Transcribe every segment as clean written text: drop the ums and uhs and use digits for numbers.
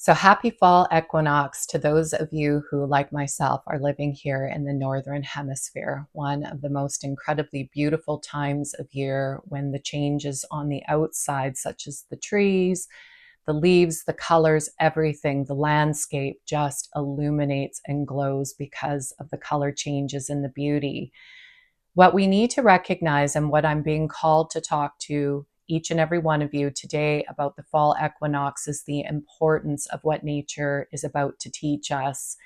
So happy fall equinox to those of you who, like myself, are living here in the Northern Hemisphere, one of the most incredibly beautiful times of year when the changes on the outside, such as the trees, the leaves, the colors, everything, the landscape just illuminates and glows because of the color changes and the beauty. What we need to recognize, and what I'm being called to talk to each and every one of you today about the fall equinox, is the importance of what nature is about to teach us.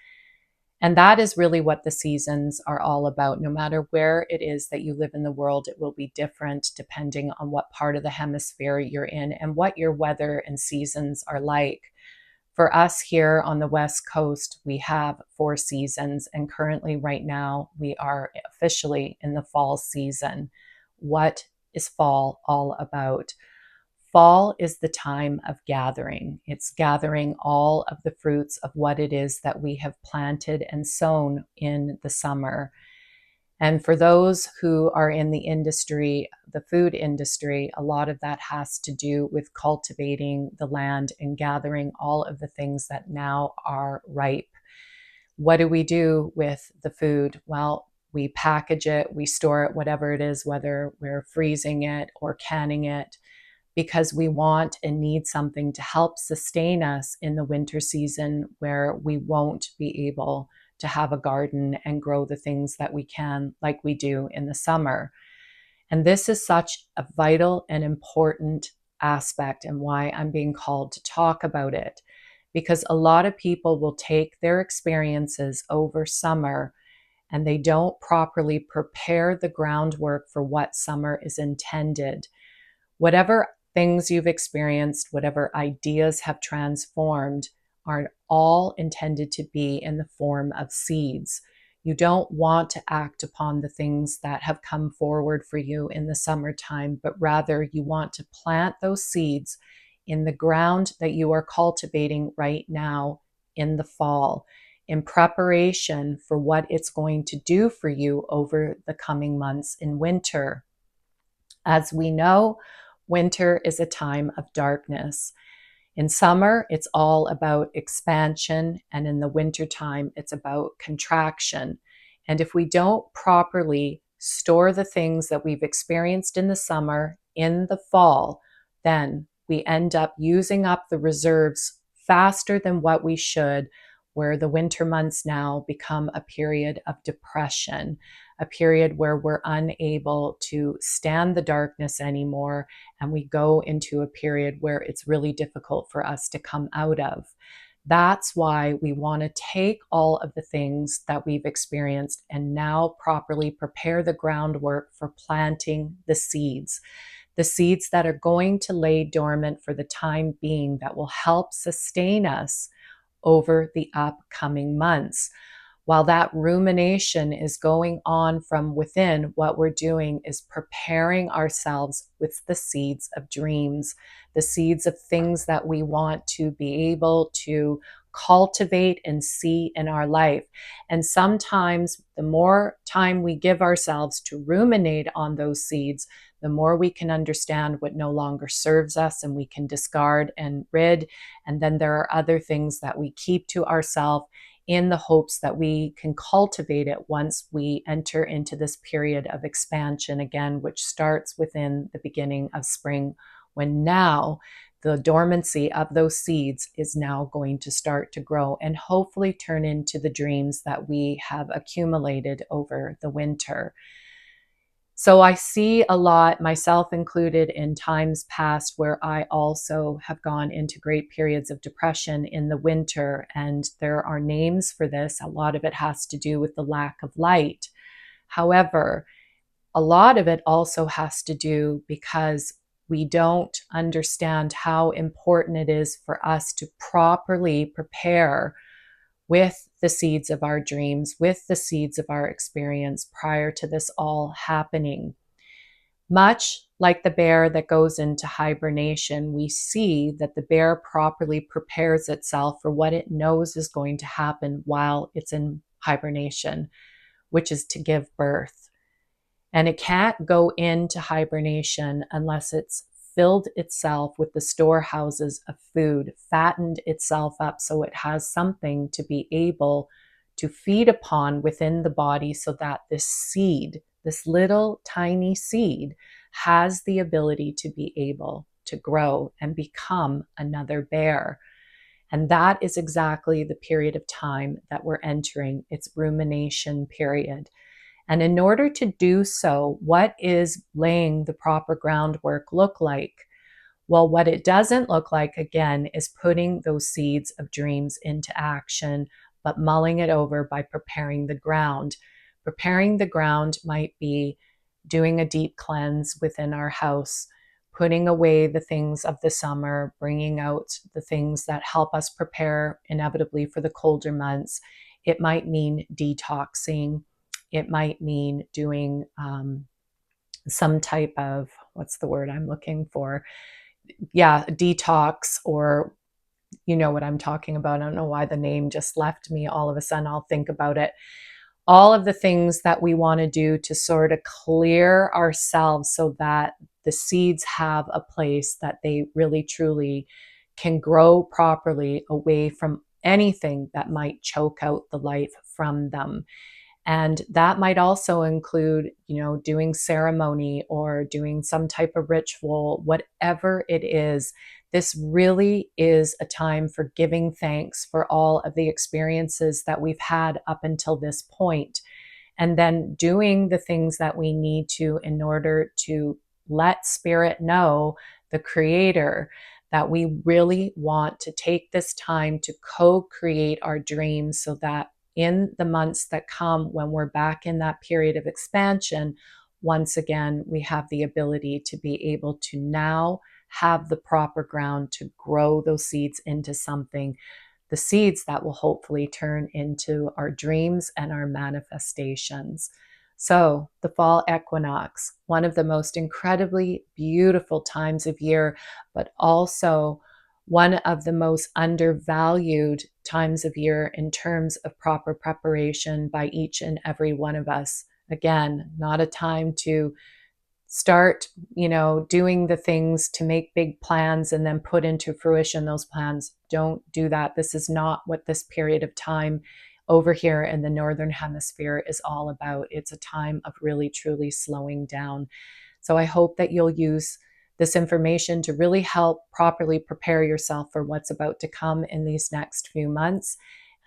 And that is really what the seasons are all about. No matter where it is that you live in the world, it will be different depending on what part of the hemisphere you're in and what your weather and seasons are like. For us here on the West Coast, we have 4 seasons, and currently, right now, we are officially in the fall season. What is fall all about? Fall is the time of gathering. It's gathering all of the fruits of what it is that we have planted and sown in the summer. And for those who are in the industry, the food industry, a lot of that has to do with cultivating the land and gathering all of the things that now are ripe. What do we do with the food? Well, we package it, we store it, whatever it is, whether we're freezing it or canning it, because we want and need something to help sustain us in the winter season where we won't be able to have a garden and grow the things that we can like we do in the summer. And this is such a vital and important aspect, and why I'm being called to talk about it. Because a lot of people will take their experiences over summer and they don't properly prepare the groundwork for what summer is intended. Whatever things you've experienced, whatever ideas have transformed, are all intended to be in the form of seeds. You don't want to act upon the things that have come forward for you in the summertime, but rather you want to plant those seeds in the ground that you are cultivating right now in the fall, in preparation for what it's going to do for you over the coming months in winter. As we know, winter is a time of darkness. In summer, it's all about expansion, and in the wintertime, it's about contraction. And if we don't properly store the things that we've experienced in the summer in the fall, then we end up using up the reserves faster than what we should, where the winter months now become a period of depression, a period where we're unable to stand the darkness anymore, and we go into a period where it's really difficult for us to come out of. That's why we want to take all of the things that we've experienced and now properly prepare the groundwork for planting the seeds that are going to lay dormant for the time being, that will help sustain us over the upcoming months. While that rumination is going on from within, what we're doing is preparing ourselves with the seeds of dreams, the seeds of things that we want to be able to cultivate and see in our life. And sometimes the more time we give ourselves to ruminate on those seeds, the more we can understand what no longer serves us and we can discard and rid. And then there are other things that we keep to ourselves in the hopes that we can cultivate it once we enter into this period of expansion again, which starts within the beginning of spring, when now the dormancy of those seeds is now going to start to grow and hopefully turn into the dreams that we have accumulated over the winter. So I see a lot, myself included, in times past where I also have gone into great periods of depression in the winter. And there are names for this. A lot of it has to do with the lack of light. However, a lot of it also has to do because we don't understand how important it is for us to properly prepare with the seeds of our dreams, with the seeds of our experience prior to this all happening. Much like the bear that goes into hibernation, we see that the bear properly prepares itself for what it knows is going to happen while it's in hibernation, which is to give birth. And it can't go into hibernation unless it's filled itself with the storehouses of food, fattened itself up so it has something to be able to feed upon within the body, so that this seed, this little tiny seed, has the ability to be able to grow and become another bear. And that is exactly the period of time that we're entering. It's rumination period. And in order to do so, what is laying the proper groundwork look like? Well, what it doesn't look like, again, is putting those seeds of dreams into action, but mulling it over by preparing the ground. Preparing the ground might be doing a deep cleanse within our house, putting away the things of the summer, bringing out the things that help us prepare inevitably for the colder months. It might mean detoxing. It might mean doing some type of, what's the word I'm looking for? Yeah, detox, or you know what I'm talking about. I don't know why the name just left me. All of a sudden, I'll think about it. All of the things that we want to do to sort of clear ourselves so that the seeds have a place that they really truly can grow properly away from anything that might choke out the life from them. And that might also include, doing ceremony or doing some type of ritual, whatever it is. This really is a time for giving thanks for all of the experiences that we've had up until this point, and then doing the things that we need to in order to let spirit know, the creator, that we really want to take this time to co-create our dreams, so that in the months that come, when we're back in that period of expansion, once again, we have the ability to be able to now have the proper ground to grow those seeds into something, the seeds that will hopefully turn into our dreams and our manifestations. So, the fall equinox, one of the most incredibly beautiful times of year, but also one of the most undervalued times of year in terms of proper preparation by each and every one of us. Again, not a time to start, doing the things to make big plans and then put into fruition those plans. Don't do that. This is not what this period of time over here in the Northern Hemisphere is all about. It's a time of really, truly slowing down. So I hope that you'll use this information to really help properly prepare yourself for what's about to come in these next few months.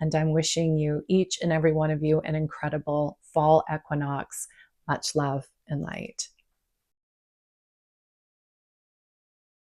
And I'm wishing you, each and every one of you, an incredible fall equinox. Much love and light.